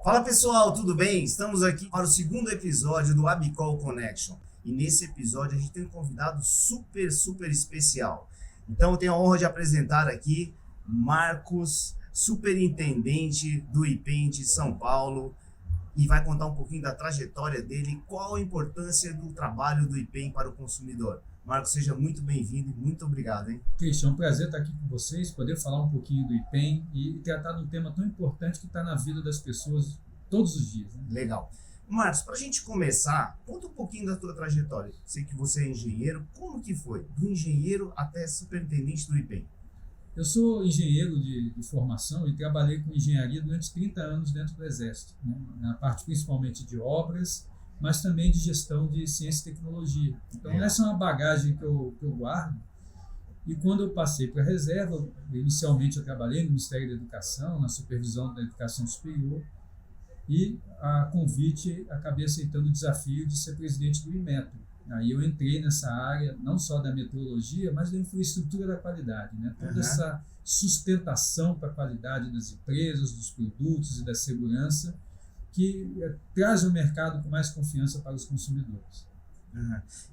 Fala pessoal, tudo bem? Estamos aqui para o segundo episódio do Abicol Connection. E nesse episódio a gente tem um convidado super especial. Então eu tenho a honra de apresentar aqui Marcos, superintendente do IPEM de São Paulo, e vai contar um pouquinho da trajetória dele, qual a importância do trabalho do IPEM para o consumidor. Marcos, seja muito bem-vindo e muito obrigado, hein? Christian, é um prazer estar aqui com vocês, poder falar um pouquinho do IPEM e tratar de um tema tão importante que está na vida das pessoas todos os dias. Né? Legal. Marcos, para a gente começar, conta um pouquinho da tua trajetória. Sei que você é engenheiro, como que foi? Do engenheiro até superintendente do IPEM. Eu sou engenheiro de formação e trabalhei com engenharia durante 30 anos dentro do Exército, né? Na parte principalmente de obras, mas também de gestão de ciência e tecnologia. Então, essa é uma bagagem que eu guardo. E quando eu passei para a reserva, inicialmente eu trabalhei no Ministério da Educação, na supervisão da educação superior, e a convite acabei aceitando o desafio de ser presidente do Inmetro. Aí eu entrei nessa área, não só da metrologia, mas da infraestrutura da qualidade, né? Toda essa sustentação para a qualidade das empresas, dos produtos e da segurança, que traz o mercado com mais confiança para os consumidores.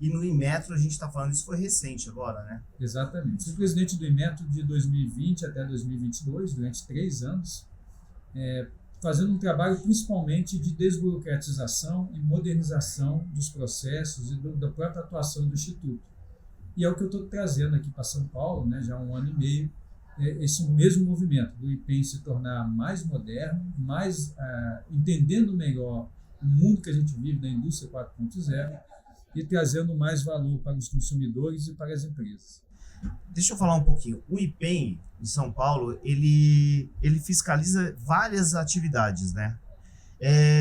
E no Inmetro a gente está falando, isso foi recente agora, né? Exatamente. Fui presidente do Inmetro de 2020 até 2022, durante 3 anos, fazendo um trabalho principalmente de desburocratização e modernização dos processos e da própria atuação do Instituto. E é o que eu estou trazendo aqui para São Paulo, né, já há 1 ano e meio, esse mesmo movimento do IPEM se tornar mais moderno, mais entendendo melhor o mundo que a gente vive da indústria 4.0 e trazendo mais valor para os consumidores e para as empresas. Deixa eu falar um pouquinho. O IPEM em São Paulo, ele fiscaliza várias atividades, né?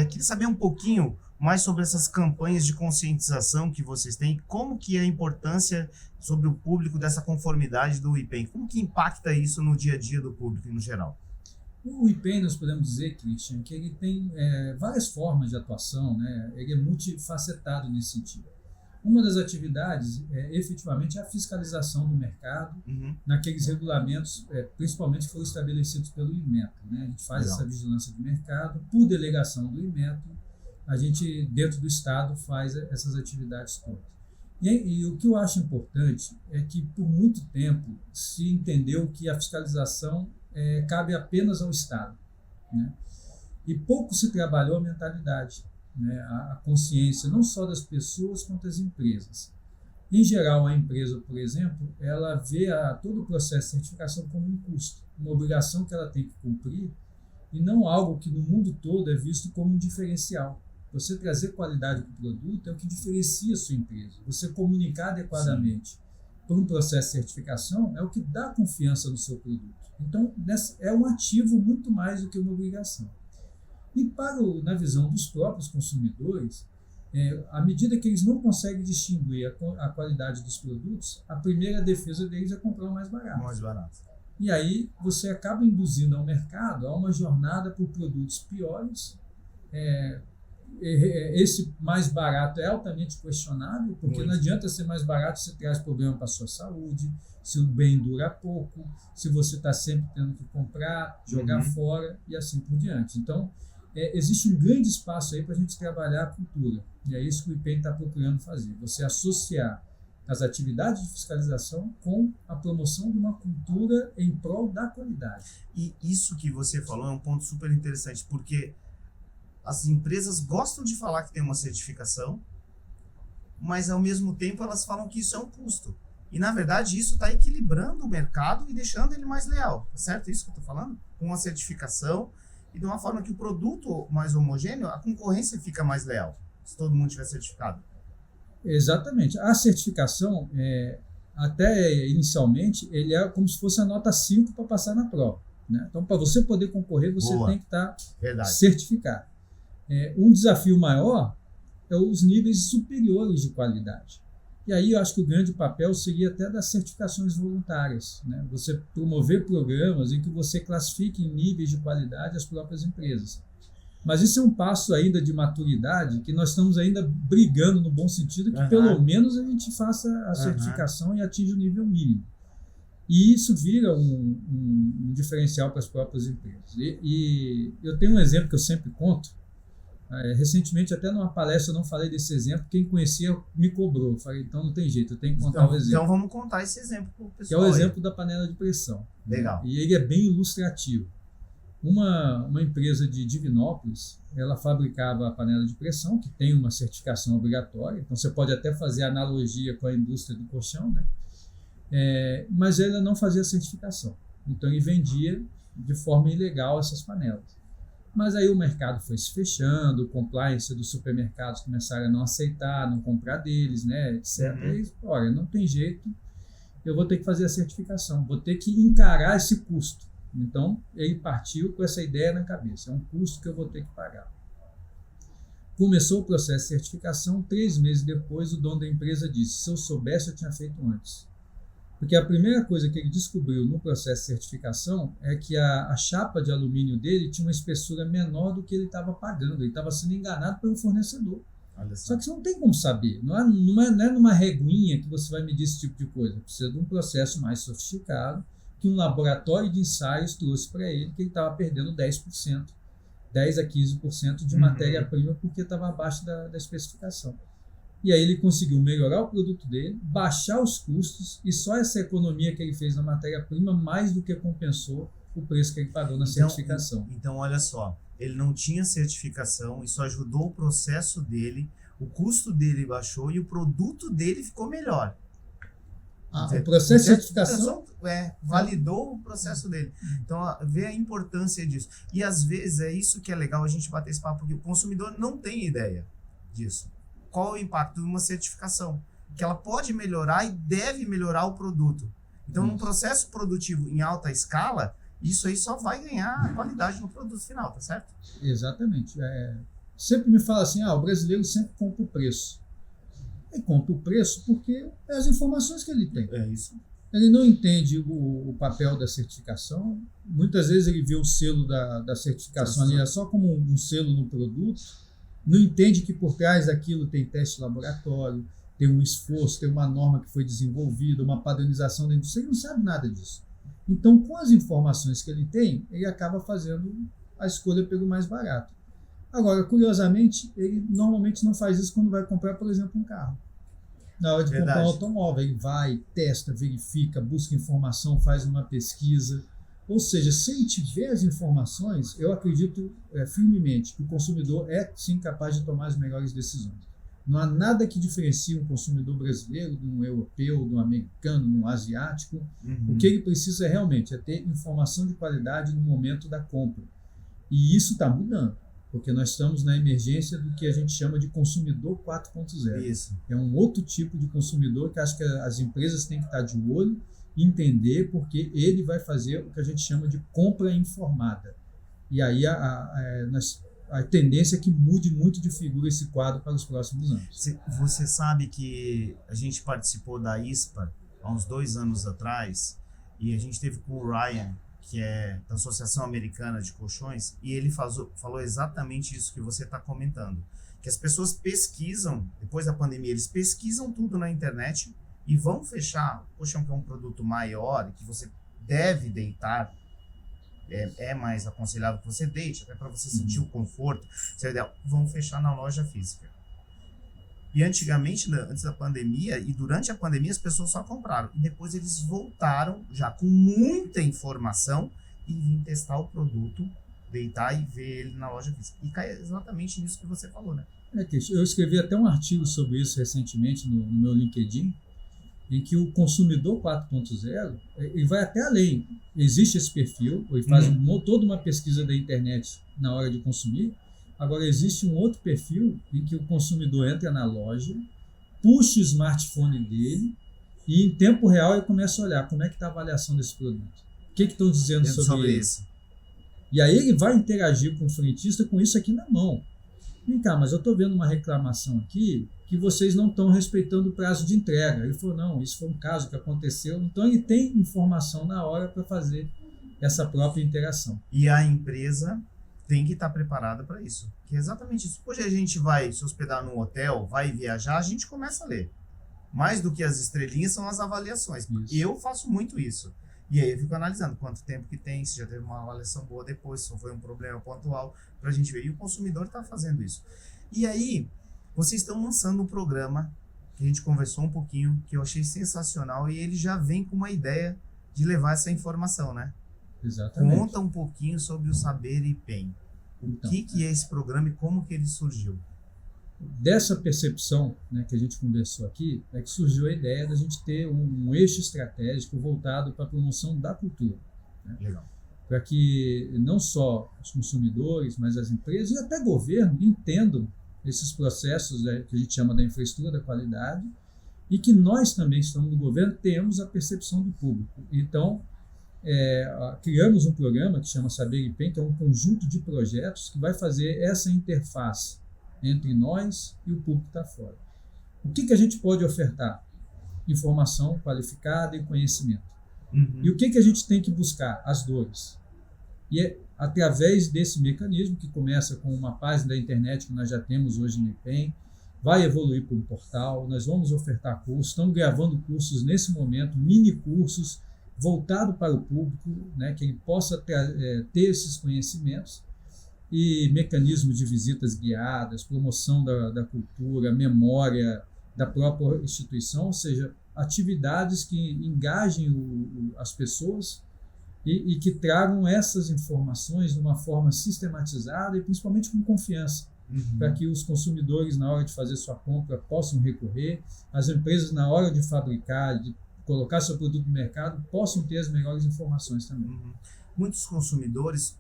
Queria saber um pouquinho mais sobre essas campanhas de conscientização que vocês têm, como que é a importância sobre o público dessa conformidade do IPEM, como que impacta isso no dia a dia do público e no geral? O IPEM, nós podemos dizer, Christian, que ele tem várias formas de atuação, né? Ele é multifacetado nesse sentido. Uma das atividades, efetivamente, é a fiscalização do mercado, naqueles regulamentos, principalmente que foram estabelecidos pelo Inmetro, né? A gente faz essa vigilância do mercado, por delegação do Inmetro, a gente, dentro do Estado, faz essas atividades todas. E o que eu acho importante é que, por muito tempo, se entendeu que a fiscalização cabe apenas ao Estado, né? E pouco se trabalhou a mentalidade, né, a consciência não só das pessoas quanto das empresas. Em geral, a empresa, por exemplo, ela vê todo o processo de certificação como um custo, uma obrigação que ela tem que cumprir e não algo que no mundo todo é visto como um diferencial. Você trazer qualidade para o produto é o que diferencia a sua empresa. Você comunicar adequadamente por um processo de certificação é o que dá confiança no seu produto. Então, é um ativo muito mais do que uma obrigação. E na visão dos próprios consumidores, à medida que eles não conseguem distinguir a qualidade dos produtos, a primeira defesa deles é comprar o mais barato. Mais barato. E aí você acaba induzindo ao mercado a uma jornada por produtos piores. Esse mais barato é altamente questionável, porque não adianta ser mais barato, você traz problema para a sua saúde, se o bem dura pouco, se você está sempre tendo que comprar, jogar fora e assim por diante. Então, existe um grande espaço aí para a gente trabalhar a cultura, e é isso que o IPEM está procurando fazer, você associar as atividades de fiscalização com a promoção de uma cultura em prol da qualidade. E isso que você falou é um ponto super interessante, porque as empresas gostam de falar que tem uma certificação, mas ao mesmo tempo elas falam que isso é um custo. E na verdade isso está equilibrando o mercado e deixando ele mais leal, certo? Isso que eu estou falando? Com a certificação e de uma forma que o produto mais homogêneo, a concorrência fica mais leal, se todo mundo tiver certificado. Exatamente. A certificação, até inicialmente, ele é como se fosse a nota 5 para passar na prova, né? Então, para você poder concorrer, você tem que estar certificado. Um desafio maior é os níveis superiores de qualidade. E aí eu acho que o grande papel seria até das certificações voluntárias, né? Você promover programas em que você classifique em níveis de qualidade as próprias empresas. Mas isso é um passo ainda de maturidade que nós estamos ainda brigando no bom sentido, que pelo menos a gente faça a certificação e atinja o nível mínimo. E isso vira um diferencial para as próprias empresas. E eu tenho um exemplo que eu sempre conto. Recentemente, até numa palestra, eu não falei desse exemplo. Quem conhecia me cobrou. Eu falei, então não tem jeito, eu tenho que contar o exemplo. Então vamos contar esse exemplo para o pessoal. Que é o exemplo da panela de pressão. Legal. E ele é bem ilustrativo. Uma empresa de Divinópolis, ela fabricava a panela de pressão, que tem uma certificação obrigatória. Então você pode até fazer analogia com a indústria do colchão, né? Mas ela não fazia certificação. Então ele vendia de forma ilegal essas panelas. Mas aí o mercado foi se fechando, o compliance dos supermercados começaram a não aceitar, não comprar deles, né, etc. E, olha, não tem jeito, eu vou ter que fazer a certificação, vou ter que encarar esse custo. Então ele partiu com essa ideia na cabeça, é um custo que eu vou ter que pagar. Começou o processo de certificação, 3 meses depois o dono da empresa disse, se eu soubesse eu tinha feito antes. Porque a primeira coisa que ele descobriu no processo de certificação é que a chapa de alumínio dele tinha uma espessura menor do que ele estava pagando. Ele estava sendo enganado pelo fornecedor. Só que você não tem como saber. Não é numa reguinha que você vai medir esse tipo de coisa. Precisa de um processo mais sofisticado que um laboratório de ensaios trouxe para ele que ele estava perdendo 10%, 10 a 15% de matéria-prima porque estava abaixo da especificação. E aí ele conseguiu melhorar o produto dele, baixar os custos e só essa economia que ele fez na matéria-prima mais do que compensou o preço que ele pagou na certificação. Então, olha só, ele não tinha certificação, isso ajudou o processo dele, o custo dele baixou e o produto dele ficou melhor. O processo de certificação validou o processo dele. Então, vê a importância disso. E às vezes é isso que é legal a gente bater esse papo, porque o consumidor não tem ideia disso. Qual é o impacto de uma certificação? Que ela pode melhorar e deve melhorar o produto. Então, num processo produtivo em alta escala, isso aí só vai ganhar qualidade no produto final, tá certo? Exatamente. Sempre me fala assim, o brasileiro sempre compra o preço. Ele compra o preço porque é as informações que ele tem. É isso. Ele não entende o papel da certificação. Muitas vezes ele vê o selo da certificação ali só como um selo no produto. Não entende que por trás daquilo tem teste laboratório, tem um esforço, tem uma norma que foi desenvolvida, uma padronização da indústria, ele não sabe nada disso. Então, com as informações que ele tem, ele acaba fazendo a escolha pelo mais barato. Agora, curiosamente, ele normalmente não faz isso quando vai comprar, por exemplo, um carro. Na hora de comprar um automóvel, ele vai, testa, verifica, busca informação, faz uma pesquisa. Ou seja, se ele tiver as informações, eu acredito firmemente que o consumidor é sim capaz de tomar as melhores decisões. Não há nada que diferencie um consumidor brasileiro de um europeu, de um americano, de um asiático. O que ele precisa realmente é ter informação de qualidade no momento da compra. E isso está mudando, porque nós estamos na emergência do que a gente chama de consumidor 4.0. Isso. É um outro tipo de consumidor que acho que as empresas têm que estar de olho, entender, porque ele vai fazer o que a gente chama de compra informada. E aí a tendência é que mude muito de figura esse quadro para os próximos anos. Você sabe que a gente participou da ISPA há uns 2 anos atrás e a gente teve com o Ryan, que é da Associação Americana de Colchões, e ele falou exatamente isso que você está comentando, que as pessoas pesquisam, depois da pandemia, eles pesquisam tudo na internet e vão fechar o colchão, que é um produto maior e que você deve deitar, é mais aconselhável que você deite, até para você sentir o conforto, vão fechar na loja física. E antigamente, antes da pandemia e durante a pandemia, as pessoas só compraram. E depois eles voltaram já com muita informação e vim testar o produto, deitar e ver ele na loja física. E cai exatamente nisso que você falou, né? Eu escrevi até um artigo sobre isso recentemente no meu LinkedIn, em que o consumidor 4.0 ele vai até além. Existe esse perfil, ele faz toda uma pesquisa da internet na hora de consumir. Agora, existe um outro perfil em que o consumidor entra na loja, puxa o smartphone dele e, em tempo real, ele começa a olhar como é que está a avaliação desse produto. O que estão dizendo sobre isso? E aí ele vai interagir com o frentista com isso aqui na mão. Vem cá, mas eu estou vendo uma reclamação aqui que vocês não estão respeitando o prazo de entrega. Ele falou, não, isso foi um caso que aconteceu. Então, ele tem informação na hora para fazer essa própria interação. E a empresa tem que estar preparada para isso. Que é exatamente isso. Hoje a gente vai se hospedar num hotel, vai viajar, a gente começa a ler. Mais do que as estrelinhas são as avaliações. Isso. Eu faço muito isso. E aí eu fico analisando quanto tempo que tem, se já teve uma avaliação boa depois, se foi um problema pontual, para a gente ver. E o consumidor está fazendo isso. E aí, vocês estão lançando um programa que a gente conversou um pouquinho, que eu achei sensacional, e ele já vem com uma ideia de levar essa informação, né? Exatamente. Conta um pouquinho sobre o Saber IPEM. O que é esse programa e como que ele surgiu? Dessa percepção, né, que a gente conversou aqui, é que surgiu a ideia da gente ter um eixo estratégico voltado para a promoção da cultura. Né? Legal. Para que não só os consumidores, mas as empresas e até governo entendam esses processos, né, que a gente chama da infraestrutura da qualidade, e que nós também estamos no governo, temos a percepção do público. Então, criamos um programa que chama Saber IPEM, que é um conjunto de projetos que vai fazer essa interface entre nós e o público que está fora. O que a gente pode ofertar? Informação qualificada e conhecimento. Uhum. E o que a gente tem que buscar? As dores. E é através desse mecanismo, que começa com uma página da internet que nós já temos hoje no IPEM, vai evoluir para um portal, nós vamos ofertar cursos, estamos gravando cursos nesse momento, mini cursos, voltado para o público, né, que ele possa ter esses conhecimentos, e mecanismos de visitas guiadas, promoção da cultura, memória da própria instituição, ou seja, atividades que engajem as pessoas e que tragam essas informações de uma forma sistematizada e principalmente com confiança, para que os consumidores, na hora de fazer sua compra, possam recorrer, as empresas, na hora de fabricar, de colocar seu produto no mercado, possam ter as melhores informações também. Muitos consumidores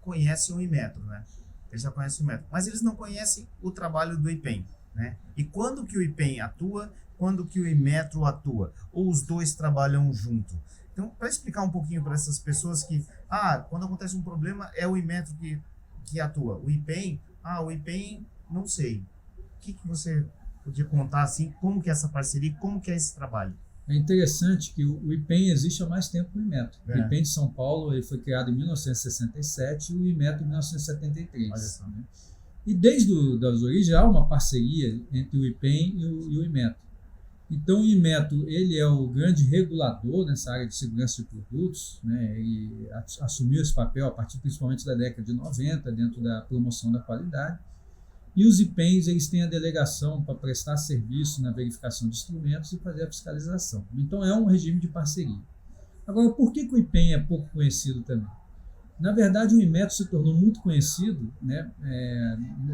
conhecem o Inmetro, né? Eles já conhecem o Inmetro, mas eles não conhecem o trabalho do IPEM, né? E quando que o IPEM atua, quando que o Inmetro atua? Ou os dois trabalham junto? Então, para explicar um pouquinho para essas pessoas que, quando acontece um problema, é o Inmetro que atua. O IPEM, o IPEM, não sei. O que você podia contar, assim, como que é essa parceria, como que é esse trabalho? É interessante que o IPEM existe há mais tempo que o Inmetro. O IPEM de São Paulo ele foi criado em 1967 e o Inmetro em 1973. Olha só. Né? E desde as origens há uma parceria entre o IPEM e o Inmetro. Então o Inmetro ele é o grande regulador nessa área de segurança de produtos, né? E assumiu esse papel a partir principalmente da década de 90, dentro da promoção da qualidade. E os IPEMs eles têm a delegação para prestar serviço na verificação de instrumentos e fazer a fiscalização. Então é um regime de parceria. Agora, por que o IPEM é pouco conhecido também? Na verdade, o Inmetro se tornou muito conhecido, né,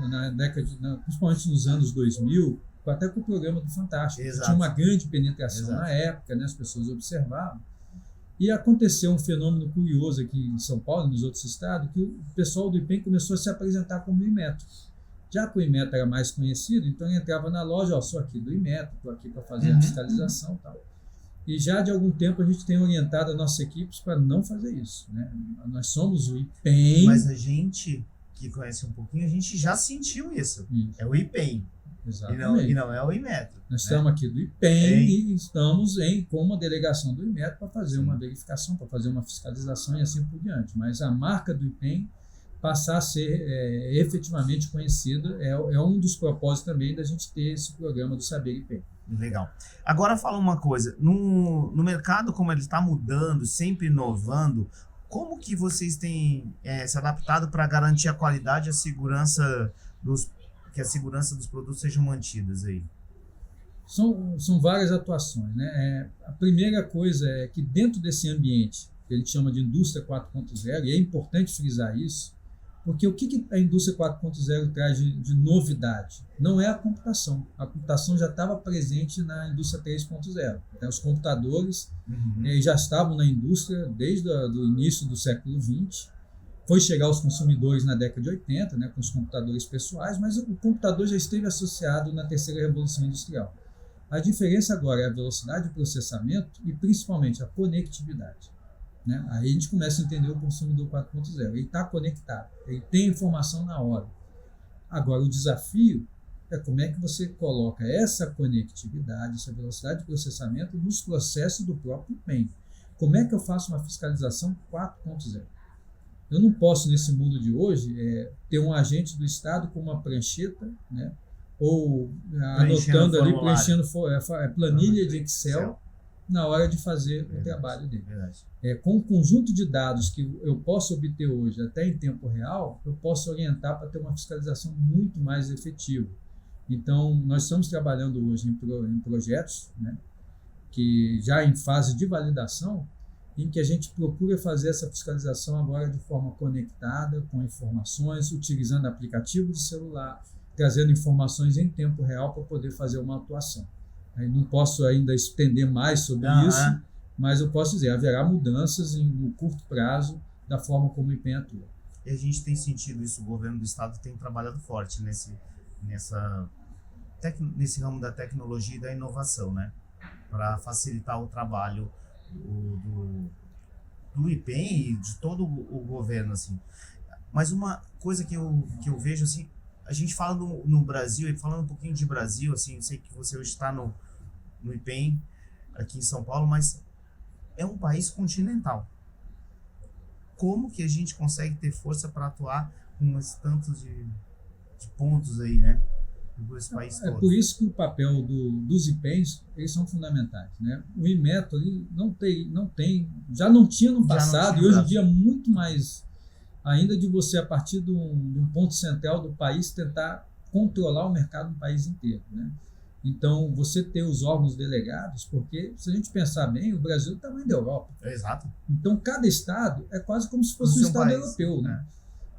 na década, principalmente nos anos 2000, até com o programa do Fantástico. Tinha uma grande penetração na época, né, as pessoas observavam. E aconteceu um fenômeno curioso aqui em São Paulo e nos outros estados, que o pessoal do IPEM começou a se apresentar como Inmetro. Já que o Inmetro era mais conhecido, então ele entrava na loja, sou aqui do Inmetro, estou aqui para fazer a fiscalização e tal. E já de algum tempo a gente tem orientado as nossas equipes para não fazer isso, né? Nós somos o IPEM. Mas a gente que conhece um pouquinho, a gente já sentiu isso. É o IPEM. Exatamente. E não é o Inmetro. Nós estamos aqui do IPEM e estamos com uma delegação do Inmetro para fazer uma verificação, para fazer uma fiscalização e assim por diante. Mas a marca do IPEM passar a ser efetivamente conhecida é um dos propósitos também da gente ter esse programa do Saber IPEM. Legal. Agora fala uma coisa, no mercado como ele está mudando, sempre inovando, como que vocês têm se adaptado para garantir a qualidade e a segurança que a segurança dos produtos sejam mantidas aí? São várias atuações, né? A primeira coisa é que dentro desse ambiente que a gente chama de indústria 4.0, e é importante frisar isso, porque o que a indústria 4.0 traz de novidade? Não é a computação. A computação já estava presente na indústria 3.0. Então, os computadores já estavam na indústria desde o início do século XX. Foi chegar aos consumidores na década de 80, né, com os computadores pessoais, mas o computador já esteve associado na terceira revolução industrial. A diferença agora é a velocidade de processamento e principalmente a conectividade. Né? Aí a gente começa a entender o consumidor 4.0. Ele está conectado, ele tem informação na hora. Agora, o desafio é como é que você coloca essa conectividade, essa velocidade de processamento nos processos do próprio IPEM. Como é que eu faço uma fiscalização 4.0? Eu não posso, nesse mundo de hoje, ter um agente do Estado com uma prancheta, né, ou Preenchendo anotando ali, formulário. preenchendo planilha de Excel na hora de fazer o trabalho dele. Verdade. Com o conjunto de dados que eu posso obter hoje, até em tempo real, eu posso orientar para ter uma fiscalização muito mais efetiva. Então, nós estamos trabalhando hoje em projetos, né, que já em fase de validação, em que a gente procura fazer essa fiscalização agora de forma conectada, com informações, utilizando aplicativo de celular, trazendo informações em tempo real para poder fazer uma atuação. Aí não posso ainda estender mais sobre isso, mas eu posso dizer, haverá mudanças no curto prazo da forma como o IPEM atua. E a gente tem sentido isso, o governo do estado tem trabalhado forte nesse ramo da tecnologia e da inovação, né? Para facilitar o trabalho do IPEM e de todo o governo, assim. Mas uma coisa que eu vejo, assim, a gente fala no Brasil, e falando um pouquinho de Brasil, assim, eu sei que você hoje está no IPEM, aqui em São Paulo, mas é um país continental. Como que a gente consegue ter força para atuar com esses tantos de pontos aí, né? Esse país todo. Por isso que o papel dos IPENs, eles são fundamentais, né? O IMETO ali já não tinha no passado, e hoje em dia muito mais ainda de você, a partir de um ponto central do país, tentar controlar o mercado do país inteiro, né? Então, você ter os órgãos delegados, porque se a gente pensar bem, o Brasil é o tamanho da Europa. Exato. Então, cada estado é quase como se fosse um estado europeu, né?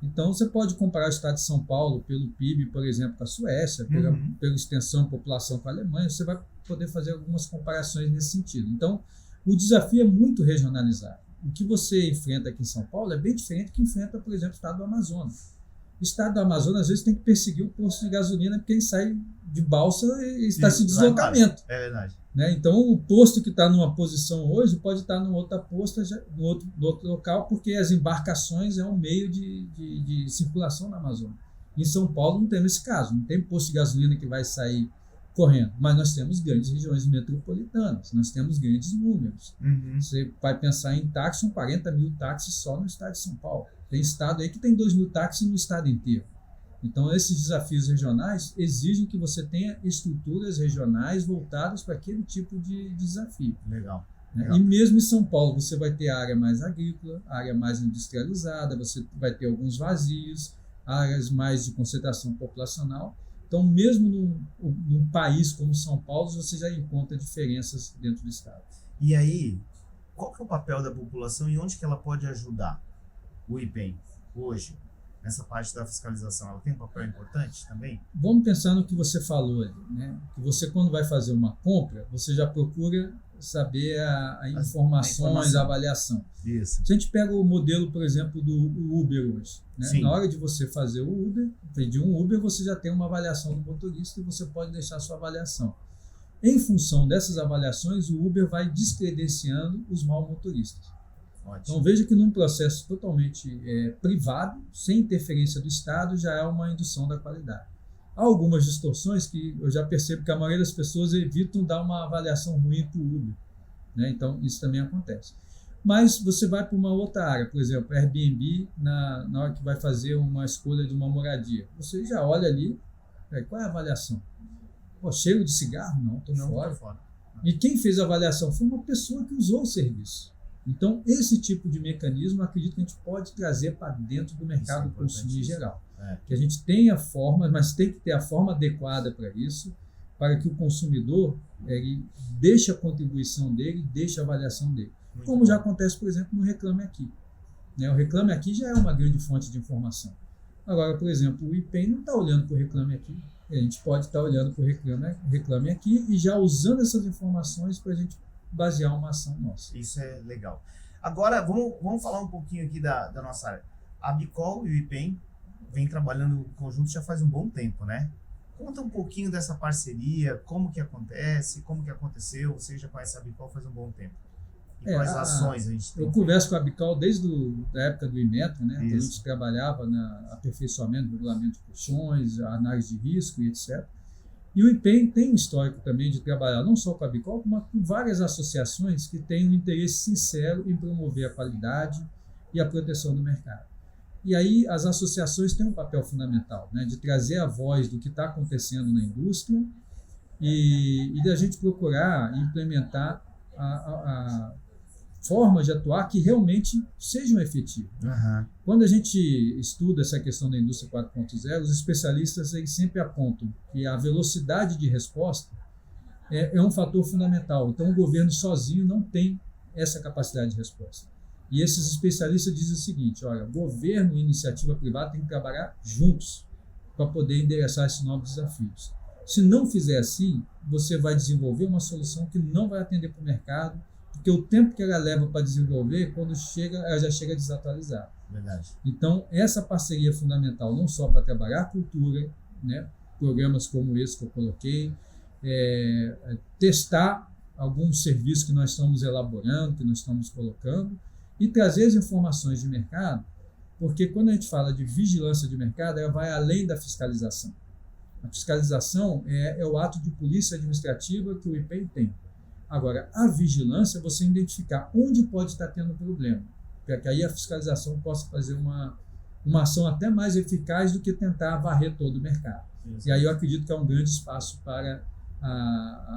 Então, você pode comparar o estado de São Paulo pelo PIB, por exemplo, com a Suécia, pela extensão de população com a Alemanha, você vai poder fazer algumas comparações nesse sentido. Então, o desafio é muito regionalizado. O que você enfrenta aqui em São Paulo é bem diferente do que enfrenta, por exemplo, o estado do Amazonas. O estado do Amazonas, às vezes, tem que perseguir o posto de gasolina porque ele sai de balsa e está se deslocamento. É verdade. Né? Então, o posto que está numa posição hoje pode estar numa outra posto, no outro local, porque as embarcações é um meio de circulação na Amazônia. Em São Paulo não temos esse caso, não tem posto de gasolina que vai sair correndo, mas nós temos grandes regiões metropolitanas, nós temos grandes números. Você vai pensar em táxis, são 40 mil táxis só no estado de São Paulo. Tem estado aí que tem 2 mil táxis no estado inteiro. Então, esses desafios regionais exigem que você tenha estruturas regionais voltadas para aquele tipo de desafio. Legal. Né? E mesmo em São Paulo, você vai ter a área mais agrícola, a área mais industrializada, você vai ter alguns vazios, áreas mais de concentração populacional. Então, mesmo num país como São Paulo, você já encontra diferenças dentro do estado. E aí, qual que é o papel da população e onde que ela pode ajudar o IPEM hoje? Nessa parte da fiscalização, ela tem um papel importante também? Vamos pensar no que você falou ali, né? Que você, quando vai fazer uma compra, você já procura saber a informações, a avaliação. Isso. Se a gente pega o modelo, por exemplo, do Uber hoje, né? Sim. Na hora de você fazer o Uber, pedir um Uber, você já tem uma avaliação do motorista e você pode deixar a sua avaliação. Em função dessas avaliações, o Uber vai descredenciando os maus motoristas. Ótimo. Então, veja que num processo totalmente privado, sem interferência do Estado, já é uma indução da qualidade. Há algumas distorções que eu já percebo que a maioria das pessoas evitam dar uma avaliação ruim para o Uber, né? Então, isso também acontece. Mas você vai para uma outra área, por exemplo, Airbnb, na hora que vai fazer uma escolha de uma moradia. Você já olha ali, qual é a avaliação? Pô, cheiro de cigarro? Não, estou fora. E quem fez a avaliação foi uma pessoa que usou o serviço. Então, esse tipo de mecanismo, acredito que a gente pode trazer para dentro do mercado do consumo em geral. Que a gente tenha forma, mas tem que ter a forma adequada para isso, para que o consumidor ele deixe a contribuição dele, deixe a avaliação dele. Como já acontece, por exemplo, no Reclame Aqui. O Reclame Aqui já é uma grande fonte de informação. Agora, por exemplo, o IPEM não está olhando para o Reclame Aqui. A gente pode estar olhando para o Reclame Aqui e já usando essas informações para a gente basear uma ação nossa. Isso é legal. Agora, vamos falar um pouquinho aqui da nossa área. A Abicol e o IPEM vem trabalhando em conjunto já faz um bom tempo, né? Conta um pouquinho dessa parceria, como que acontece, como que aconteceu. Você já conhece a Abicol faz um bom tempo. E quais ações a gente tem? Eu converso com a Abicol desde a época do IMETRO, né? Quando a gente trabalhava no aperfeiçoamento do regulamento de colchões, a análise de risco e etc. E o IPEM tem um histórico também de trabalhar não só com a Abicol, mas com várias associações que têm um interesse sincero em promover a qualidade e a proteção do mercado. E aí as associações têm um papel fundamental, né, de trazer a voz do que está acontecendo na indústria e da gente procurar implementar a formas de atuar que realmente sejam efetivas. Uhum. Quando a gente estuda essa questão da indústria 4.0, os especialistas eles sempre apontam que a velocidade de resposta é um fator fundamental. Então, o governo sozinho não tem essa capacidade de resposta. E esses especialistas dizem o seguinte: olha, governo e iniciativa privada têm que trabalhar juntos para poder endereçar esses novos desafios. Se não fizer assim, você vai desenvolver uma solução que não vai atender para o mercado, porque o tempo que ela leva para desenvolver, quando chega, ela já chega desatualizada. Verdade. Então, essa parceria é fundamental não só para trabalhar a cultura, né, programas como esse que eu coloquei, testar alguns serviços que nós estamos elaborando, que nós estamos colocando, e trazer as informações de mercado, porque quando a gente fala de vigilância de mercado, ela vai além da fiscalização. A fiscalização é o ato de polícia administrativa que o IPEM tem. Agora, a vigilância é você identificar onde pode estar tendo problema, para que aí a fiscalização possa fazer uma ação até mais eficaz do que tentar varrer todo o mercado. Exato. E aí eu acredito que é um grande espaço para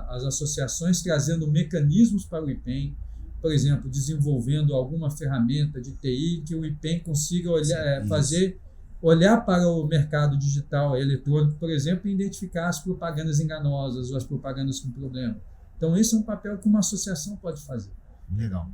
as associações, trazendo mecanismos para o IPEM, por exemplo, desenvolvendo alguma ferramenta de TI que o IPEM consiga olhar para o mercado digital eletrônico, por exemplo, e identificar as propagandas enganosas ou as propagandas com problema. Então, esse é um papel que uma associação pode fazer. Legal.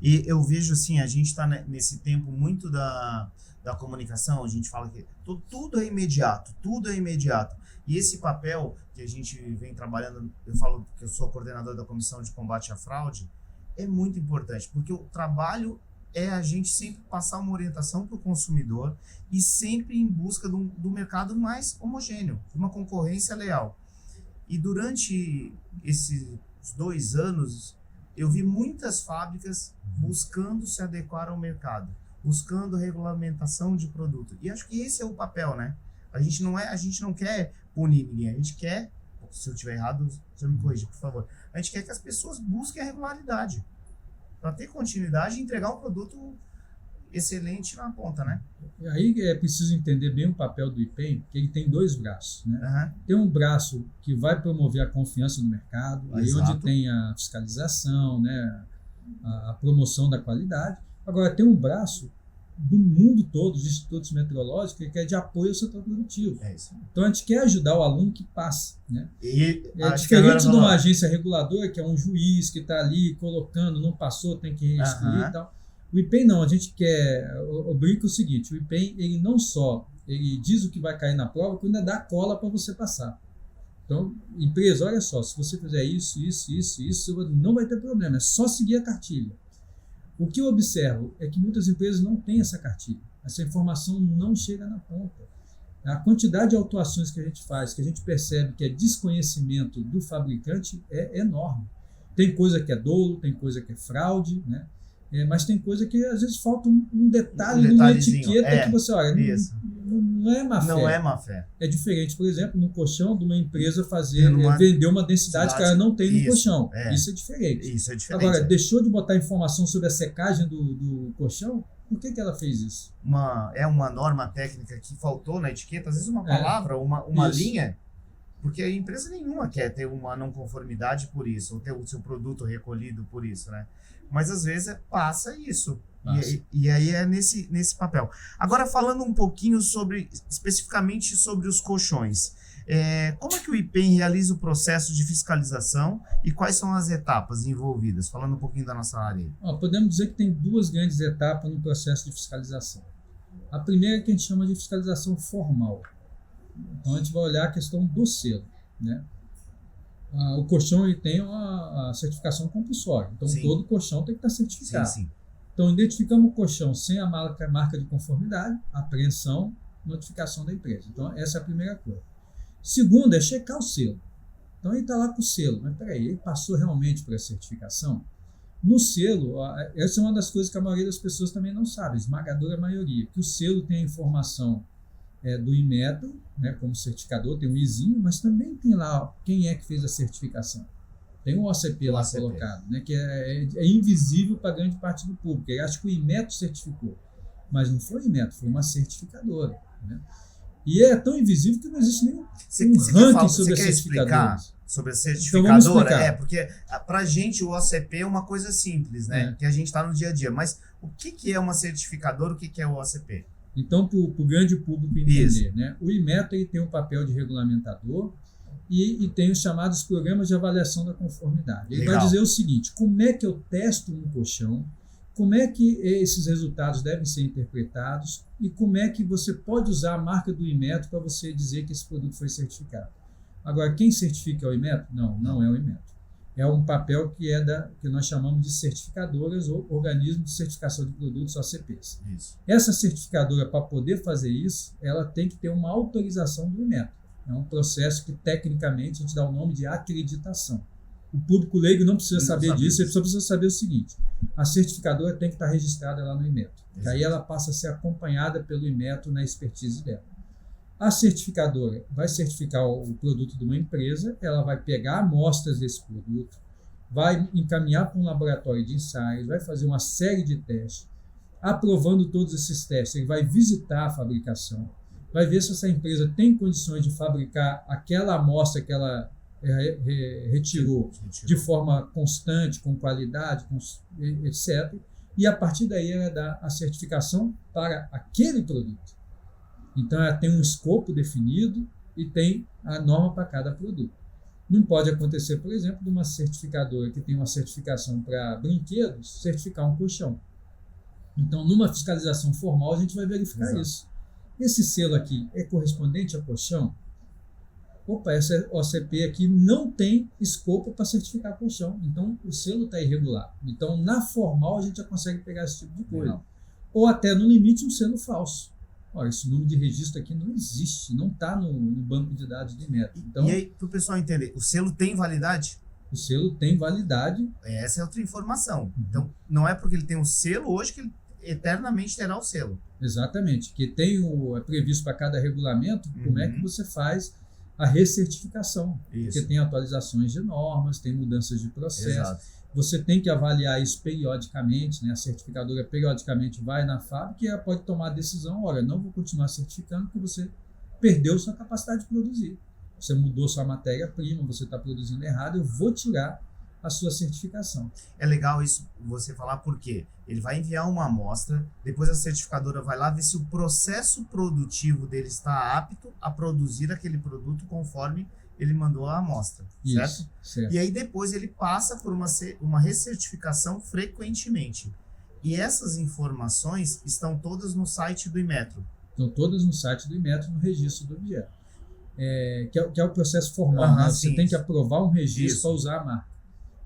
E eu vejo assim, a gente está nesse tempo muito da comunicação, a gente fala que tudo é imediato, tudo é imediato. E esse papel que a gente vem trabalhando, eu falo que eu sou coordenador da Comissão de Combate à Fraude, é muito importante, porque o trabalho é a gente sempre passar uma orientação para o consumidor e sempre em busca do mercado mais homogêneo, de uma concorrência leal. E durante esses 2 anos, eu vi muitas fábricas buscando se adequar ao mercado, buscando regulamentação de produto. E acho que esse é o papel, né? A gente não quer punir ninguém, a gente quer, se eu estiver errado, você me corrija, por favor. A gente quer que as pessoas busquem a regularidade, para ter continuidade e entregar um produto excelente na ponta, né? E aí é preciso entender bem o papel do IPEM, porque ele tem 2 braços, né? Uhum. Tem um braço que vai promover a confiança no mercado, aí Exato. onde tem a fiscalização, né, a promoção da qualidade. Agora, tem um braço do mundo todo, dos institutos meteorológicos, que é de apoio ao setor produtivo. É isso. Então, a gente quer ajudar o aluno que passa, né? E é diferente de uma agência reguladora, que é um juiz que está ali colocando, não passou, tem que excluir e tal. O IPEM não, a gente quer, eu brinco o seguinte, o IPEM, ele não só, ele diz o que vai cair na prova, que ainda dá cola para você passar. Então, empresa, olha só, se você fizer isso, não vai ter problema, é só seguir a cartilha. O que eu observo é que muitas empresas não têm essa cartilha, essa informação não chega na ponta. A quantidade de autuações que a gente faz, que a gente percebe que é desconhecimento do fabricante, é enorme. Tem coisa que é dolo, tem coisa que é fraude, né? Mas tem coisa que às vezes falta um detalhe numa etiqueta que você olha, não é má fé. Não é má fé. É diferente, por exemplo, no colchão de uma empresa vender uma densidade que ela não tem no colchão. Isso é diferente. Isso é diferente. Agora, deixou de botar informação sobre a secagem do colchão? Por que ela fez isso? Uma norma técnica que faltou na etiqueta, às vezes uma palavra, uma linha, porque a empresa nenhuma quer ter uma não conformidade por isso, ou ter o seu produto recolhido por isso, né? Mas às vezes passa isso. E aí é nesse papel. Agora, falando um pouquinho especificamente sobre os colchões. Como é que o IPEM realiza o processo de fiscalização e quais são as etapas envolvidas? Falando um pouquinho da nossa área aí. Podemos dizer que tem 2 grandes etapas no processo de fiscalização. A primeira é que a gente chama de fiscalização formal. Então, a gente vai olhar a questão do selo, né? O colchão ele tem a certificação compulsória. Então, sim, todo colchão tem que estar certificado. Sim. Então, identificamos o colchão sem a marca de conformidade, apreensão, notificação da empresa. Então, essa é a primeira coisa. Segunda é checar o selo. Então, ele está lá com o selo. Mas, peraí, ele passou realmente por essa certificação? No selo, essa é uma das coisas que a maioria das pessoas também não sabe, a esmagadora maioria, que o selo tem a informação do Inmetro, né, como certificador, tem um izinho, mas também tem lá quem é que fez a certificação. Tem um OCP lá colocado, né, que é invisível para grande parte do público. Ele acha que o Inmetro certificou. Mas não foi o Inmetro, foi uma certificadora. Né? E é tão invisível que não existe nenhum ranking sobre as certificadoras. Sobre a certificadora? Então, vamos explicar. Porque pra gente o OCP é uma coisa simples, né? Que a gente está no dia a dia. Mas o que é uma certificadora, o que é o OCP? Então, para o grande público entender, né? O Inmetro ele tem um papel de regulamentador e tem os chamados programas de avaliação da conformidade. Ele vai dizer o seguinte: como é que eu testo um colchão, como é que esses resultados devem ser interpretados e como é que você pode usar a marca do Inmetro para você dizer que esse produto foi certificado. Agora, quem certifica é o Inmetro? Não é o Inmetro. É um papel que nós chamamos de certificadoras ou organismos de certificação de produtos, OCPs. Isso. Essa certificadora, para poder fazer isso, ela tem que ter uma autorização do Inmetro. É um processo que, tecnicamente, a gente dá o nome de acreditação. O público leigo não precisa saber disso, ele só precisa saber o seguinte: a certificadora tem que estar registrada lá no Inmetro. Aí ela passa a ser acompanhada pelo Inmetro na expertise dela. A certificadora vai certificar o produto de uma empresa, ela vai pegar amostras desse produto, vai encaminhar para um laboratório de ensaios, vai fazer uma série de testes. Aprovando todos esses testes, ele vai visitar a fabricação, vai ver se essa empresa tem condições de fabricar aquela amostra que ela retirou de forma constante, com qualidade, etc. E a partir daí ela dá a certificação para aquele produto. Então ela tem um escopo definido e tem a norma para cada produto. Não pode acontecer, por exemplo, de uma certificadora que tem uma certificação para brinquedos certificar um colchão. Então, numa fiscalização formal, a gente vai verificar isso. Esse selo aqui é correspondente a colchão? Opa, essa OCP aqui não tem escopo para certificar colchão, então o selo está irregular. Então, na formal, a gente já consegue pegar esse tipo de coisa. Não. Ou até, no limite, um selo falso. Olha, esse número de registro aqui não existe, não está no banco de dados do Inmetro. Então, e aí, para o pessoal entender, o selo tem validade? O selo tem validade. Essa é outra informação. Então, não é porque ele tem um selo hoje que ele eternamente terá o selo. Exatamente, que é previsto para cada regulamento como é que você faz a recertificação. Isso. Porque tem atualizações de normas, tem mudanças de processo. Exato. Você tem que avaliar isso periodicamente, né? A certificadora periodicamente vai na fábrica e ela pode tomar a decisão: olha, não vou continuar certificando porque você perdeu sua capacidade de produzir. Você mudou sua matéria-prima, você está produzindo errado, eu vou tirar a sua certificação. É legal isso você falar porque ele vai enviar uma amostra, depois a certificadora vai lá ver se o processo produtivo dele está apto a produzir aquele produto conforme ele mandou a amostra, certo? E aí depois ele passa por uma recertificação frequentemente. E essas informações estão todas no site do Inmetro. Estão todas no site do Inmetro, no registro do objeto. Que é o processo formal. Né? Você tem que aprovar um registro para usar a marca.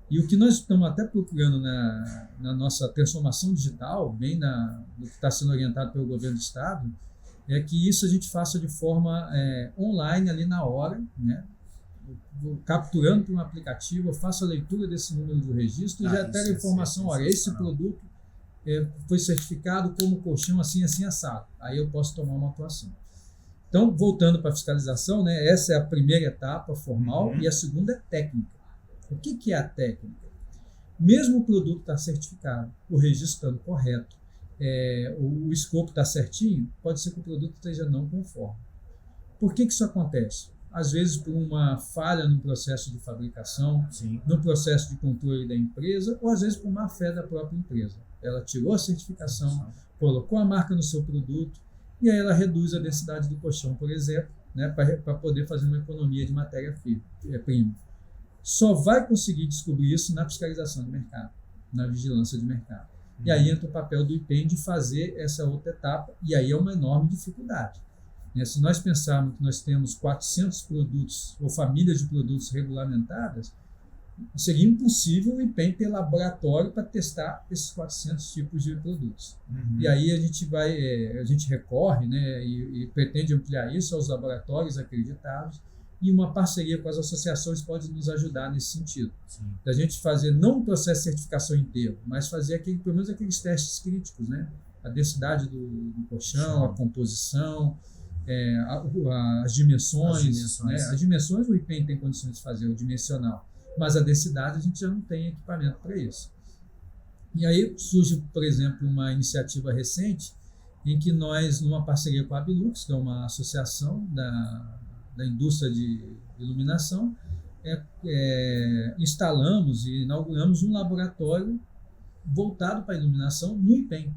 E o que nós estamos até procurando na nossa transformação digital, bem do que está sendo orientado pelo governo do Estado, é que isso a gente faça de forma online, ali na hora, né? Capturando para um aplicativo, eu faço a leitura desse número do registro e já pego a informação: olha, esse produto foi certificado como colchão assim, assim, assado. Aí eu posso tomar uma atuação. Então, voltando para a fiscalização, né, essa é a primeira etapa formal e a segunda é técnica. O que é a técnica? Mesmo o produto está certificado, o registro estando correto, o escopo está certinho, pode ser que o produto esteja não conforme. Por que isso acontece? Às vezes por uma falha no processo de fabricação, no processo de controle da empresa, ou às vezes por má fé da própria empresa. Ela tirou a certificação, colocou a marca no seu produto, e aí ela reduz a densidade do colchão, por exemplo, né, para poder fazer uma economia de matéria-prima. Só vai conseguir descobrir isso na fiscalização de mercado, na vigilância de mercado. E aí entra o papel do IPEM de fazer essa outra etapa, e aí é uma enorme dificuldade. Se nós pensarmos que nós temos 400 produtos ou famílias de produtos regulamentadas, seria impossível o IPEM ter laboratório para testar esses 400 tipos de produtos. E aí a gente recorre, né, e pretende ampliar isso aos laboratórios acreditados, e uma parceria com as associações pode nos ajudar nesse sentido. Da gente fazer não um processo de certificação inteiro, mas fazer pelo menos aqueles testes críticos, né? A densidade do colchão, a composição, as dimensões. Né? As dimensões o IPEM tem condições de fazer, o dimensional, mas a densidade a gente já não tem equipamento para isso. E aí surge, por exemplo, uma iniciativa recente em que nós, numa parceria com a Abilux, que é uma associação da indústria de iluminação, instalamos e inauguramos um laboratório voltado para a iluminação no IPEM.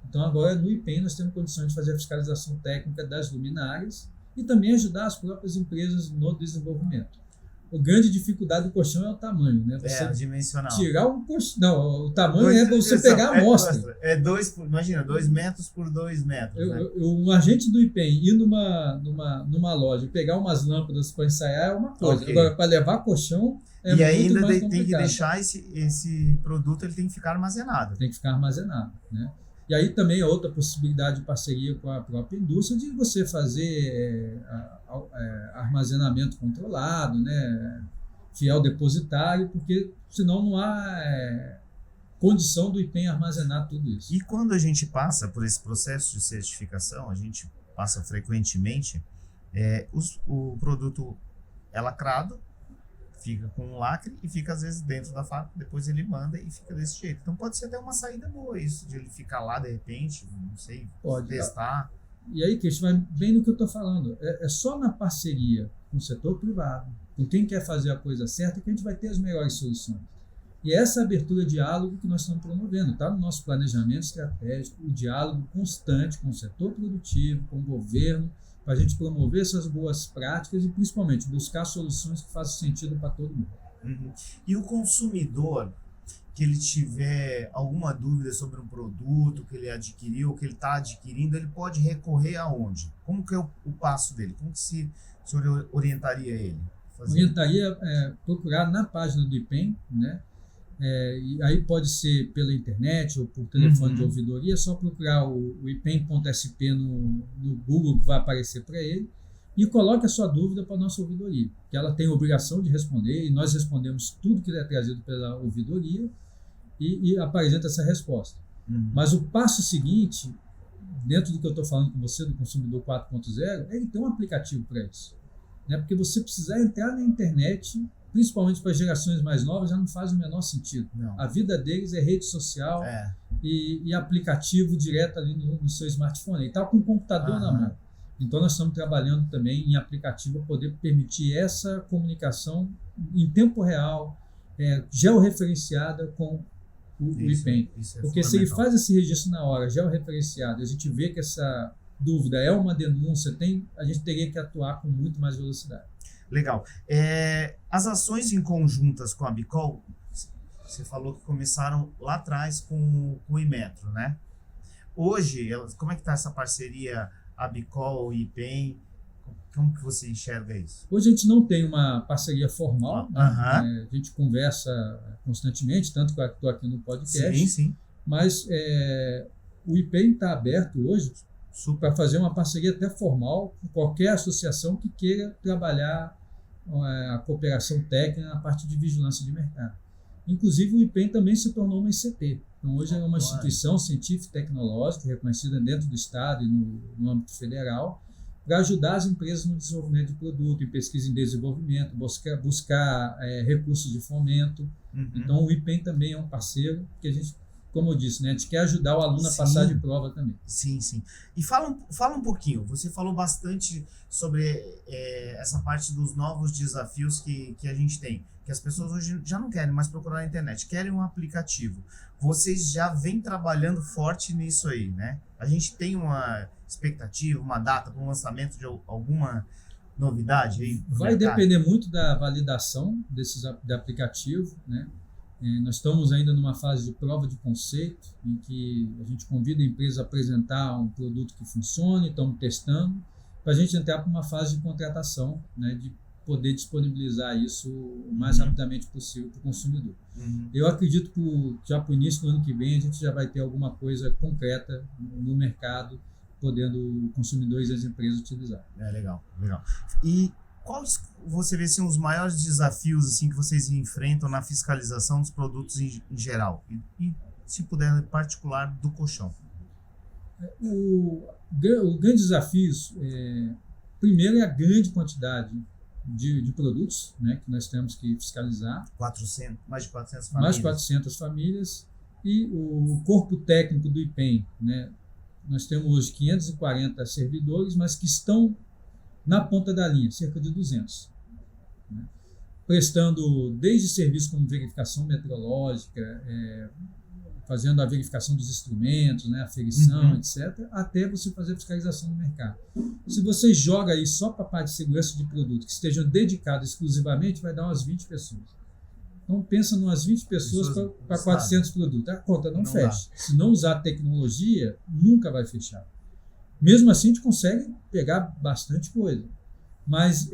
Então, agora, no IPEM, nós temos condições de fazer a fiscalização técnica das luminárias e também ajudar as próprias empresas no desenvolvimento. A grande dificuldade do colchão é o tamanho, né? Você dimensional. Tirar o colchão. Não, o tamanho é você pegar a amostra. Imagina, 2 metros por 2 metros. Um agente do IPEM ir numa loja e pegar umas lâmpadas para ensaiar é uma coisa. Okay. Agora, para levar colchão é muito mais complicado. E ainda tem que deixar esse produto, ele tem que ficar armazenado. Tem que ficar armazenado, né? E aí também é outra possibilidade de parceria com a própria indústria de você fazer armazenamento controlado, né, fiel depositário, porque senão não há condição do IPEM armazenar tudo isso. E quando a gente passa por esse processo de certificação, a gente passa frequentemente, o produto é lacrado, fica com um lacre e fica às vezes dentro da fábrica, depois ele manda e fica desse jeito. Então pode ser até uma saída boa isso, de ele ficar lá de repente, não sei, pode testar. E aí, Cristian, vai bem no que eu estou falando. É só na parceria com o setor privado, com quem quer fazer a coisa certa, que a gente vai ter as melhores soluções. E essa abertura de diálogo que nós estamos promovendo, está no nosso planejamento estratégico, o diálogo constante com o setor produtivo, com o governo, para a gente promover essas boas práticas e, principalmente, buscar soluções que façam sentido para todo mundo. Uhum. E o consumidor, que ele tiver alguma dúvida sobre um produto que ele adquiriu, que ele está adquirindo, ele pode recorrer aonde? Como que é o passo dele? Como que o senhor orientaria ele? Orientaria procurar na página do IPEM, né? E aí pode ser pela internet ou por telefone de ouvidoria, é só procurar o IPEM.sp no Google, que vai aparecer para ele, e coloque a sua dúvida para a nossa ouvidoria, que ela tem a obrigação de responder, e nós respondemos tudo que é trazido pela ouvidoria e apresenta essa resposta. Mas o passo seguinte, dentro do que eu estou falando com você, do Consumidor 4.0, é ele ter um aplicativo para isso, né? Porque você precisar entrar na internet, principalmente para gerações mais novas, já não faz o menor sentido. Não. A vida deles é rede social e aplicativo direto ali no seu smartphone. Ele está com o computador na mão. Então, nós estamos trabalhando também em aplicativo para poder permitir essa comunicação em tempo real, georreferenciada com o IPEM. Porque se ele faz esse registro na hora, georreferenciado, a gente vê que essa dúvida é uma denúncia, a gente teria que atuar com muito mais velocidade. Legal. As ações em conjuntas com a Abicol, você falou que começaram lá atrás com o Inmetro, né? Hoje, como é que está essa parceria Abicol e IPEM? Como que você enxerga isso? Hoje a gente não tem uma parceria formal, né? A gente conversa constantemente, tanto que eu estou aqui no podcast. Sim. Mas o IPEM está aberto hoje para fazer uma parceria até formal com qualquer associação que queira trabalhar a cooperação técnica na parte de vigilância de mercado. Inclusive, o IPEM também se tornou uma ICT. Então, hoje é uma instituição científica e tecnológica reconhecida dentro do Estado e no âmbito federal, para ajudar as empresas no desenvolvimento de produto, em pesquisa e desenvolvimento, buscar recursos de fomento. Então, o IPEM também é um parceiro que a gente, como eu disse, né, a gente quer ajudar o aluno a passar de prova também. Sim. E fala um pouquinho, você falou bastante sobre essa parte dos novos desafios que a gente tem, que as pessoas hoje já não querem mais procurar na internet, querem um aplicativo. Vocês já vêm trabalhando forte nisso aí, né? A gente tem uma expectativa, uma data para o lançamento de alguma novidade aí? Vai depender muito da validação de aplicativo, né? Nós estamos ainda numa fase de prova de conceito, em que a gente convida a empresa a apresentar um produto que funcione, estamos testando, para a gente entrar para uma fase de contratação, né, de poder disponibilizar isso o mais rapidamente possível para o consumidor. Eu acredito que já para o início do ano que vem a gente já vai ter alguma coisa concreta no mercado, podendo os consumidores e as empresas utilizar. Legal. E quais você vê assim, os maiores desafios assim, que vocês enfrentam na fiscalização dos produtos em geral? E se puder, em particular, do colchão? O grande desafio, primeiro, é a grande quantidade de produtos, né, que nós temos que fiscalizar. Mais de 400 famílias. Mais de 400 famílias. E o corpo técnico do IPEM, né, nós temos hoje 540 servidores, mas que estão na ponta da linha, cerca de 200. Né? Prestando desde serviços como verificação metrológica, fazendo a verificação dos instrumentos, né, aferição, etc., até você fazer a fiscalização do mercado. Se você joga aí só para a parte de segurança de produto, que estejam dedicados exclusivamente, vai dar umas 20 pessoas. Então, pensa em umas 20 pessoas para 400 produtos. A conta não fecha. Se não usar tecnologia, nunca vai fechar. Mesmo assim, a gente consegue pegar bastante coisa. Mas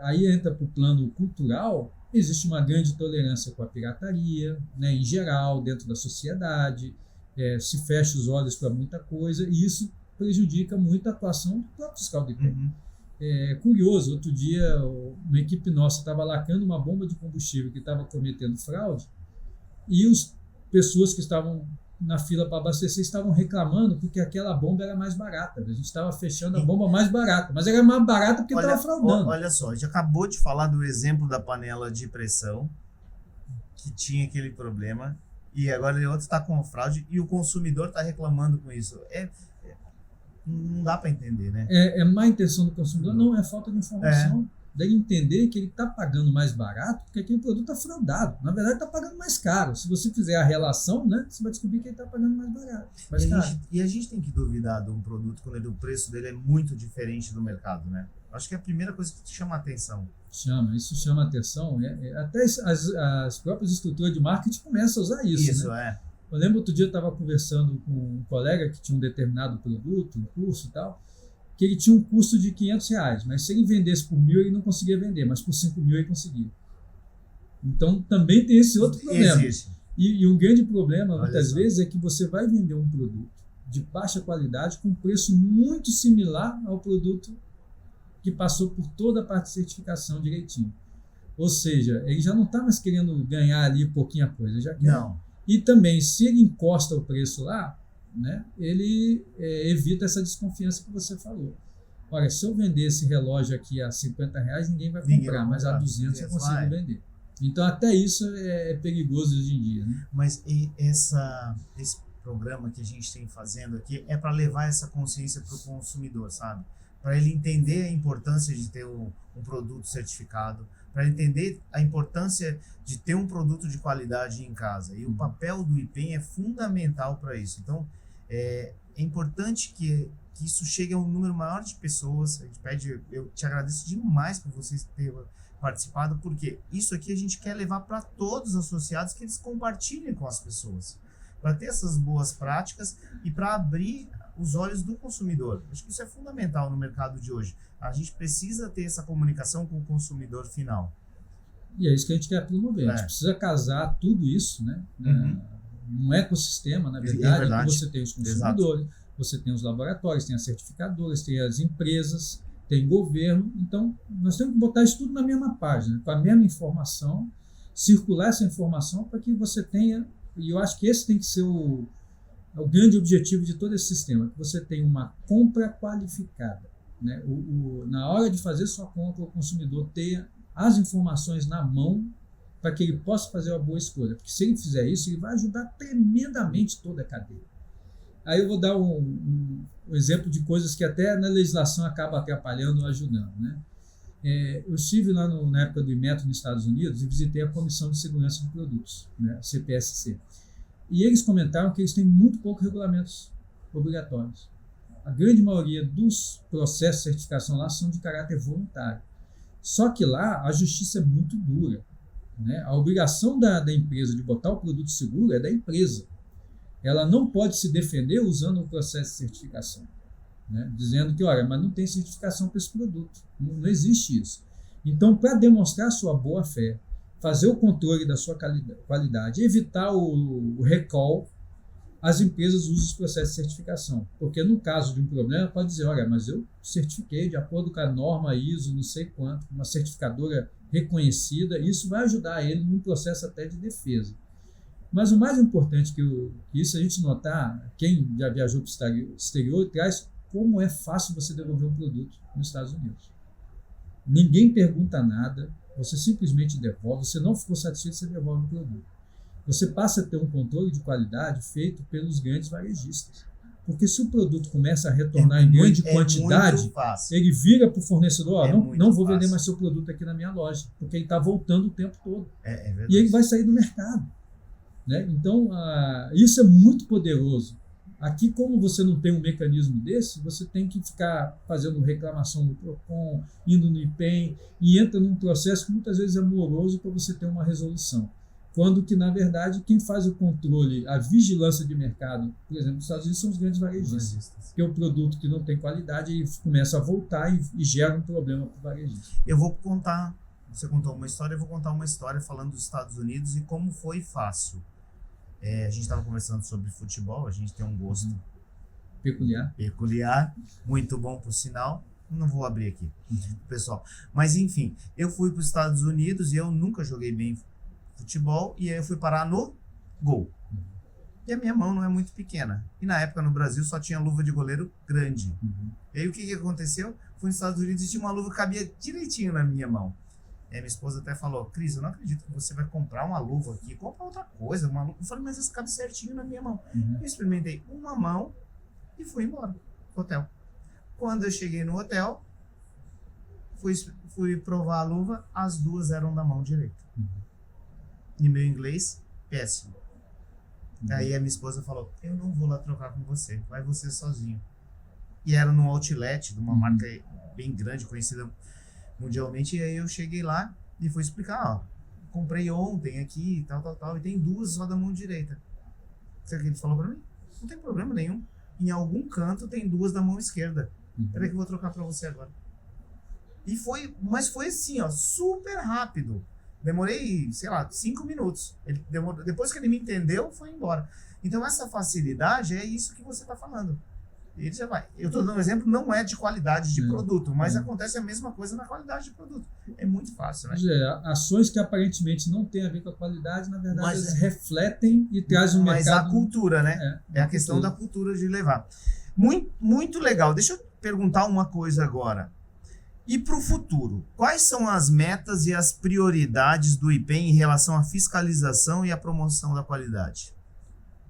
aí entra para o plano cultural, existe uma grande tolerância com a pirataria, né, em geral, dentro da sociedade, se fecha os olhos para muita coisa, e isso prejudica muito a atuação do próprio fiscal do IPEM. Curioso, outro dia uma equipe nossa estava lacrando uma bomba de combustível que estava cometendo fraude, e as pessoas que estavam na fila para abastecer estavam reclamando porque aquela bomba era mais barata. A gente estava fechando a bomba mais barata, mas era mais barata porque estava fraudando. Olha só, a gente acabou de falar do exemplo da panela de pressão, que tinha aquele problema, e agora o outro está com fraude e o consumidor está reclamando com isso. Não dá para entender, né? É má intenção do consumidor? Não, é falta de informação. Deve entender que ele está pagando mais barato porque aquele produto está fraudado. Na verdade, está pagando mais caro. Se você fizer a relação, né, você vai descobrir que ele está pagando mais barato. E a gente tem que duvidar de um produto quando o preço dele é muito diferente do mercado, né? Acho que é a primeira coisa que te chama a atenção. Isso chama a atenção. Até as próprias estruturas de marketing começam a usar isso. Isso, né? Eu lembro outro dia eu estava conversando com um colega que tinha um determinado produto, um curso e tal, que ele tinha um custo de R$500, mas se ele vendesse por 1.000, ele não conseguia vender, mas por 5.000 ele conseguia. Então também tem esse outro problema. E um grande problema, muitas vezes, é que você vai vender um produto de baixa qualidade com preço muito similar ao produto que passou por toda a parte de certificação direitinho. Ou seja, ele já não está mais querendo ganhar ali pouquinha coisa, já quer. Não. E também, se ele encosta o preço lá, né, ele evita essa desconfiança que você falou. Olha, se eu vender esse relógio aqui a R$50, ninguém vai comprar, mas a 200 eu consigo vender. Então, até isso é perigoso hoje em dia. Né? Mas esse programa que a gente tem fazendo aqui é para levar essa consciência para o consumidor, sabe? Para ele entender a importância de ter um produto certificado, para ele entender a importância de ter um produto de qualidade em casa. E o papel do IPEM é fundamental para isso. Então, é importante que isso chegue a um número maior de pessoas. Eu te agradeço demais por vocês terem participado, porque isso aqui a gente quer levar para todos os associados, que eles compartilhem com as pessoas, para ter essas boas práticas e para abrir os olhos do consumidor. Acho que isso é fundamental no mercado de hoje. A gente precisa ter essa comunicação com o consumidor final. E é isso que a gente quer promover. A gente precisa casar tudo isso, né? Num ecossistema, na verdade, que você tem os consumidores, você tem os laboratórios, tem as certificadoras, tem as empresas, tem governo. Então, nós temos que botar isso tudo na mesma página, com a mesma informação, circular essa informação para que você tenha, e eu acho que esse tem que ser o grande objetivo de todo esse sistema, que você tenha uma compra qualificada. Né? Na hora de fazer sua compra, o consumidor tenha as informações na mão para que ele possa fazer uma boa escolha. Porque se ele fizer isso, ele vai ajudar tremendamente toda a cadeia. Aí eu vou dar um exemplo de coisas que até na legislação acaba atrapalhando ou ajudando. Né? Eu estive lá na época do Inmetro nos Estados Unidos e visitei a Comissão de Segurança de Produtos, né? A CPSC. E eles comentaram que eles têm muito poucos regulamentos obrigatórios. A grande maioria dos processos de certificação lá são de caráter voluntário. Só que lá a justiça é muito dura. Né? A obrigação da empresa de botar o produto seguro é da empresa. Ela não pode se defender usando o processo de certificação, né? Dizendo que, olha, mas não tem certificação para esse produto. Não existe isso. Então, para demonstrar sua boa-fé, fazer o controle da sua qualidade, evitar o recall, as empresas usam os processos de certificação. Porque no caso de um problema, pode dizer, olha, mas eu certifiquei de acordo com a norma ISO, não sei quanto, uma certificadora reconhecida, isso vai ajudar ele num processo até de defesa. Mas o mais importante que isso a gente notar, quem já viajou para o exterior, traz como é fácil você devolver um produto nos Estados Unidos. Ninguém pergunta nada, você simplesmente devolve, você não ficou satisfeito, você devolve o produto. Você passa a ter um controle de qualidade feito pelos grandes varejistas, Porque se o produto começa a retornar em grande quantidade, ele vira para o fornecedor, não vou vender mais seu produto aqui na minha loja, porque ele está voltando o tempo todo. E ele vai sair do mercado. Né? Então, isso é muito poderoso. Aqui, como você não tem um mecanismo desse, você tem que ficar fazendo reclamação no PROCON, indo no IPEM, e entra num processo que muitas vezes é moroso para você ter uma resolução. Quando que, na verdade, quem faz o controle, a vigilância de mercado, por exemplo, nos Estados Unidos são os grandes varejistas. Porque o produto que não tem qualidade ele começa a voltar e gera um problema para o varejista. Eu vou contar, você contou uma história, eu vou contar uma história falando dos Estados Unidos e como foi fácil. A gente estava conversando sobre futebol, a gente tem um gosto peculiar, muito bom por sinal. Não vou abrir aqui, pessoal. Mas enfim, eu fui para os Estados Unidos e eu nunca joguei bem futebol, e aí eu fui parar no gol. E a minha mão não é muito pequena. E na época no Brasil só tinha luva de goleiro grande. E aí o que aconteceu? Fui nos Estados Unidos e tinha uma luva que cabia direitinho na minha mão. E aí minha esposa até falou: Cris, eu não acredito que você vai comprar uma luva aqui. Compra outra coisa, uma luva. Eu falei: mas essa cabe certinho na minha mão. Eu experimentei uma mão e fui embora pro hotel. Quando eu cheguei no hotel, fui provar a luva, as duas eram da mão direita. E meu inglês, péssimo. Aí a minha esposa falou: eu não vou lá trocar com você, vai você sozinho. E era num outlet de uma marca bem grande, conhecida mundialmente. E aí eu cheguei lá e fui explicar: comprei ontem aqui, tal, e tem duas só da mão direita. Sabe o que ele falou pra mim? Não tem problema nenhum. Em algum canto tem duas da mão esquerda. Peraí que eu vou trocar pra você agora. Mas foi assim, super rápido. Demorei, 5 minutos. Depois que ele me entendeu, foi embora. Então, essa facilidade é isso que você está falando. Ele já vai. Eu estou dando um exemplo, não é de qualidade de produto, mas acontece a mesma coisa na qualidade de produto. É muito fácil, né? Ações que aparentemente não têm a ver com a qualidade, na verdade, eles refletem e trazem um mercado... Mas a cultura, né? É a questão da cultura de levar. Muito, muito legal. Deixa eu perguntar uma coisa agora. E para o futuro, quais são as metas e as prioridades do IPEM em relação à fiscalização e à promoção da qualidade?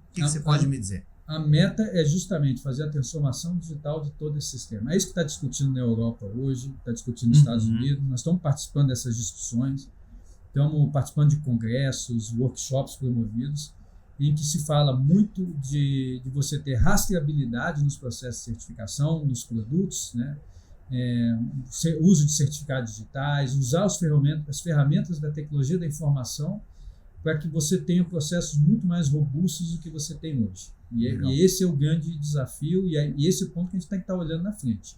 O que você pode me dizer? A meta é justamente fazer a transformação digital de todo esse sistema. É isso que está discutindo na Europa hoje, está discutindo nos Estados Unidos. Nós estamos participando dessas discussões, estamos participando de congressos, workshops promovidos, em que se fala muito de você ter rastreabilidade nos processos de certificação, nos produtos, né? Uso de certificados digitais, usar as ferramentas da tecnologia da informação para que você tenha processos muito mais robustos do que você tem hoje. E esse é o grande desafio e esse é o ponto que a gente tem que estar olhando na frente.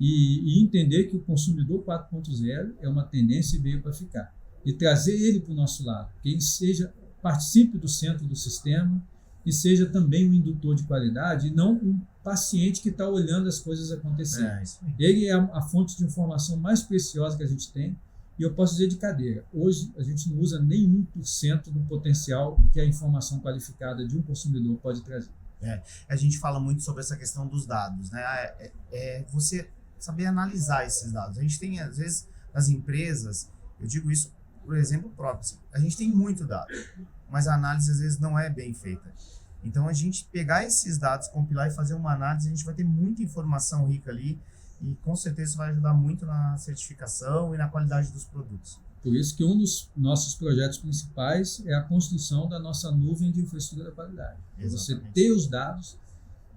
E entender que o consumidor 4.0 é uma tendência e veio para ficar. E trazer ele para o nosso lado, que ele participe do centro do sistema e seja também um indutor de qualidade e não um paciente que está olhando as coisas acontecerem. Ele é a fonte de informação mais preciosa que a gente tem, e eu posso dizer de cadeira, hoje a gente não usa nem 1% do potencial que a informação qualificada de um consumidor pode trazer. A gente fala muito sobre essa questão dos dados, né? Você saber analisar esses dados. A gente tem, às vezes, nas empresas, eu digo isso por exemplo próprio, a gente tem muito dado, mas a análise às vezes não é bem feita. Então, a gente pegar esses dados, compilar e fazer uma análise, a gente vai ter muita informação rica ali e, com certeza, isso vai ajudar muito na certificação e na qualidade dos produtos. Por isso que um dos nossos projetos principais é a construção da nossa nuvem de infraestrutura da qualidade. Você ter os dados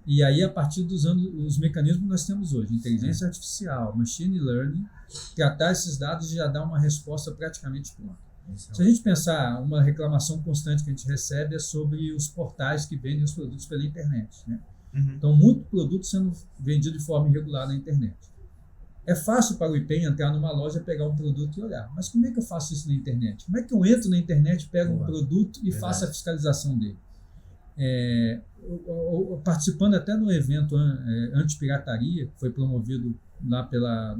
e aí, a partir dos os mecanismos que nós temos hoje, inteligência artificial, machine learning, tratar esses dados e já dar uma resposta praticamente pronta. Se a gente pensar, uma reclamação constante que a gente recebe é sobre os portais que vendem os produtos pela internet, né? Então, muito produto sendo vendido de forma irregular na internet. É fácil para o IPEM entrar numa loja, pegar um produto e olhar. Mas como é que eu faço isso na internet? Como é que eu entro na internet, pego um produto e faço a fiscalização dele? Participando até no evento anti-pirataria, que foi promovido lá pela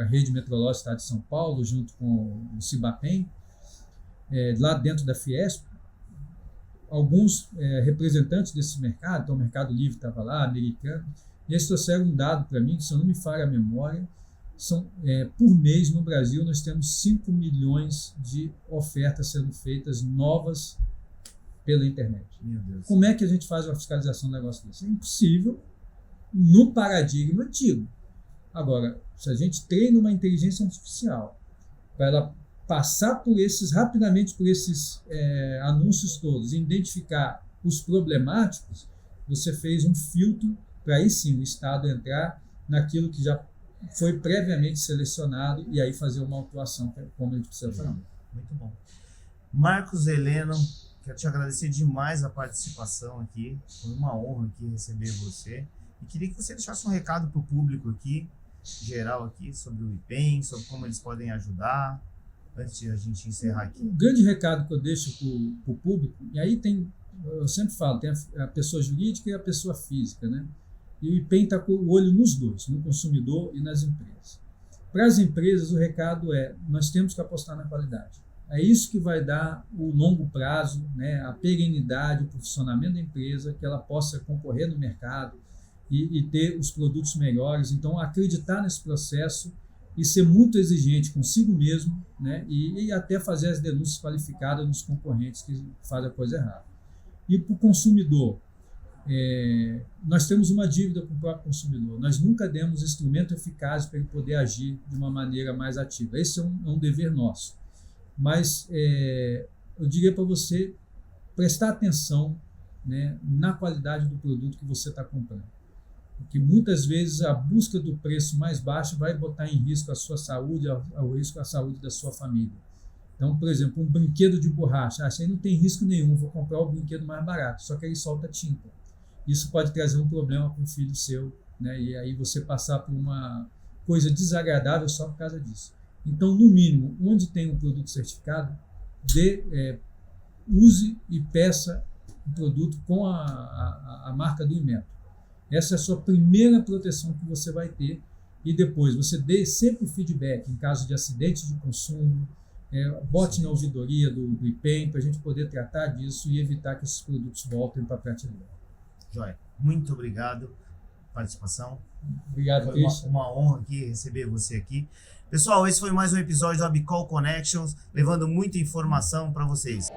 Rede Metrológica do Estado de São Paulo, junto com o Cibapem, lá dentro da Fiesp, alguns representantes desse mercado, então o Mercado Livre estava lá, americano, e eles trouxeram um dado para mim, que se eu não me falha a memória, por mês no Brasil nós temos 5 milhões de ofertas sendo feitas novas pela internet. Meu Deus. Como é que a gente faz uma fiscalização do negócio desse? É impossível no paradigma antigo. Agora, se a gente treina uma inteligência artificial para ela passar rapidamente por esses anúncios todos e identificar os problemáticos, você fez um filtro para aí sim o Estado entrar naquilo que já foi previamente selecionado e aí fazer uma autuação como a gente precisa fazer. Muito bom. Marcos Heleno, quero te agradecer demais a participação aqui. Foi uma honra aqui receber você. E queria que você deixasse um recado para o público aqui, geral aqui, sobre o IPEM, sobre como eles podem ajudar, antes de a gente encerrar aqui. O grande recado que eu deixo para o público, e aí eu sempre falo, tem a pessoa jurídica e a pessoa física, né? E o IPEM está com o olho nos dois, no consumidor e nas empresas. Para as empresas, o recado é, nós temos que apostar na qualidade. É isso que vai dar o longo prazo, né, a perenidade, o funcionamento da empresa, que ela possa concorrer no mercado e ter os produtos melhores. Então, acreditar nesse processo e ser muito exigente consigo mesmo, né, e até fazer as denúncias qualificadas nos concorrentes que fazem a coisa errada. E para o consumidor, nós temos uma dívida com o próprio consumidor. Nós nunca demos instrumento eficaz para ele poder agir de uma maneira mais ativa. Esse é um dever nosso. Mas eu diria para você prestar atenção, né, na qualidade do produto que você está comprando. Porque muitas vezes a busca do preço mais baixo vai botar em risco a sua saúde, ao risco a saúde da sua família. Então, por exemplo, um brinquedo de borracha, isso aí não tem risco nenhum, vou comprar o brinquedo mais barato, só que ele solta tinta. Isso pode trazer um problema para um filho seu, né? E aí você passar por uma coisa desagradável só por causa disso. Então, no mínimo, onde tem um produto certificado, use e peça o produto com a marca do Inmetro. Essa é a sua primeira proteção que você vai ter. E depois, você dê sempre o feedback em caso de acidente de consumo, bote na ouvidoria do IPEM para a gente poder tratar disso e evitar que esses produtos voltem para a prateleira. Joia, muito obrigado pela participação. Obrigado, foi Cristian. uma honra aqui receber você aqui. Pessoal, esse foi mais um episódio do Abicol Connections, levando muita informação para vocês.